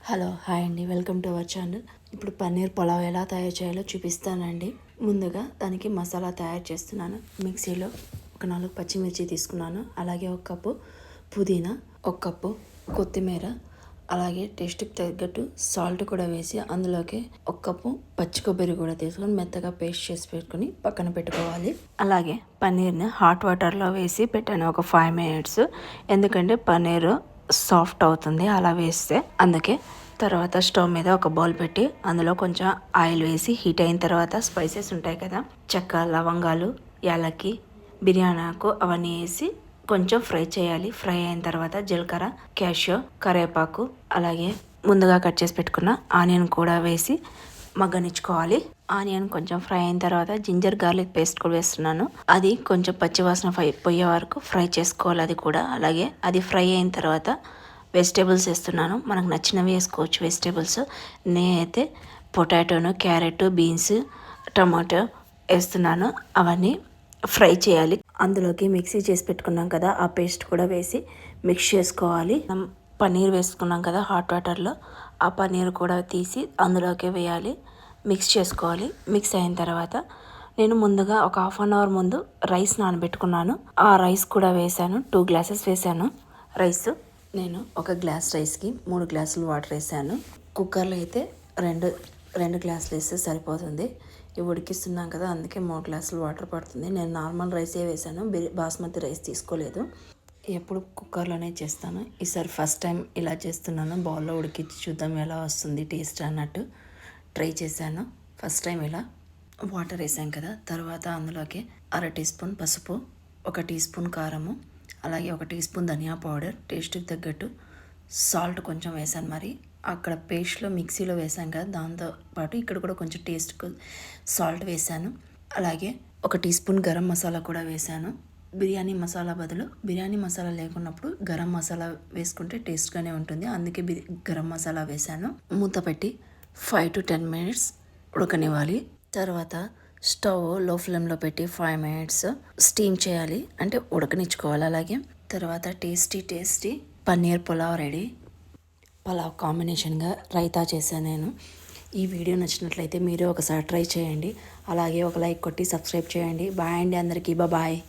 Hello hi అండి, welcome to our channel. ఇప్పుడు పన్నీర్ పులావ్ ఎలా తయారు చేయాలో చూపిస్తానండి. ముందుగా దానికి మసాలా తయారు చేస్తున్నాను. మిక్సీలో ఒక 4 పచ్చిమిర్చి తీసుకున్నాను. అలాగే 1 కప్పు పుదీనా, 1 కప్పు కొత్తిమీర, అలాగే టేస్ట్కి తగ్గట్టు సాల్ట్ కూడా వేసి అందులోకి 1 కప్పు పచ్చి కొబ్బరి కూడా తీసుకొని మెత్తగా పేస్ట్ చేసి పెట్టుకొని పక్కన పెట్టుకోవాలి. అలాగే పన్నీర్ని హాట్ వాటర్లో వేసి పెట్టాను ఒక 5 minutes. ఎందుకంటే పన్నీరు సాఫ్ట్ అవుతుంది అలా వేస్తే, అందుకే. తర్వాత స్టవ్ మీద ఒక బౌల్ పెట్టి అందులో కొంచెం ఆయిల్ వేసి హీట్ అయిన తర్వాత స్పైసెస్ ఉంటాయి కదా, చెక్క, లవంగాలు, యాలక్కి, బిర్యానీ ఆకు అవన్నీ వేసి కొంచెం ఫ్రై చేయాలి. ఫ్రై అయిన తర్వాత జీలకర్ర, క్యాషియో, కరివేపాకు, అలాగే ముందుగా కట్ చేసి పెట్టుకున్న ఆనియన్ కూడా వేసి మగ్గనిచ్చుకోవాలి. ఆనియన్ కొంచెం ఫ్రై అయిన తర్వాత జింజర్ గార్లిక్ పేస్ట్ కూడా వేస్తున్నాను. అది కొంచెం పచ్చివాసన పోయే వరకు ఫ్రై చేసుకోవాలి అది కూడా. అలాగే అది ఫ్రై అయిన తర్వాత వెజిటేబుల్స్ వేస్తున్నాను. మనకు నచ్చినవి వేసుకోవచ్చు వెజిటేబుల్స్. నేనైతే పొటాటోను, క్యారెట్, బీన్స్, టమాటో వేస్తున్నాను. అవన్నీ ఫ్రై చేయాలి. అందులోకి మిక్సీ చేసి పెట్టుకున్నాం కదా, ఆ పేస్ట్ కూడా వేసి మిక్స్ చేసుకోవాలి. పన్నీర్ వేసుకున్నాం కదా హాట్ వాటర్లో, ఆ పన్నీర్ కూడా తీసి అందులోకి వేయాలి. మిక్స్ చేసుకోవాలి. మిక్స్ అయిన తర్వాత నేను ముందుగా ఒక 1/2 hour ముందు రైస్ నానబెట్టుకున్నాను. ఆ రైస్ కూడా వేసాను. 2 glasses వేసాను రైస్. నేను 1 glass రైస్కి 3 glasses వాటర్ వేసాను. కుక్కర్లో అయితే రెండు గ్లాసులు వేస్తే సరిపోతుంది. ఇవి ఉడికిస్తున్నాం కదా, అందుకే 3 glasses వాటర్ పడుతుంది. నేను నార్మల్ రైసే వేసాను, బాస్మతి రైస్ తీసుకోలేదు. ఎప్పుడు కుక్కర్లోనే చేస్తాను. ఈసారి ఫస్ట్ టైం ఇలా చేస్తున్నాను. బౌల్లో ఉడికించి చూద్దాం ఎలా వస్తుంది టేస్ట్ అన్నట్టు ట్రై చేశాను. ఫస్ట్ టైం ఇలా వాటర్ వేసాం కదా, తర్వాత అందులోకి 1/2 teaspoon పసుపు, 1 teaspoon కారము, అలాగే 1 teaspoon ధనియా పౌడర్, టేస్ట్కి తగ్గట్టు సాల్ట్ కొంచెం వేసాను. మరి అక్కడ పేస్ట్లో మిక్సీలో వేసాం కదా, దాంతోపాటు ఇక్కడ కూడా కొంచెం టేస్ట్కు సాల్ట్ వేసాను. అలాగే 1 teaspoon గరం మసాలా కూడా వేసాను. బిర్యానీ మసాలా బదులు బిర్యానీ మసాలా లేకున్నప్పుడు గరం మసాలా వేసుకుంటే టేస్ట్గానే ఉంటుంది, అందుకే గరం మసాలా వేసాను. మూత పెట్టి 5 to 10 minutes ఉడకనివ్వాలి. తర్వాత స్టవ్ లో ఫ్లేమ్లో పెట్టి 5 minutes స్టీమ్ చేయాలి, అంటే ఉడకనిచ్చుకోవాలి. అలాగే తర్వాత టేస్టీ పన్నీర్ పులావ్ రెడీ. పులావ్ కాంబినేషన్గా రైతా చేశాను నేను. ఈ వీడియో నచ్చినట్లయితే మీరు ఒకసారి ట్రై చేయండి. అలాగే ఒక లైక్ కొట్టి సబ్స్క్రైబ్ చేయండి. బాయ్ అండి అందరికీ, బాయ్.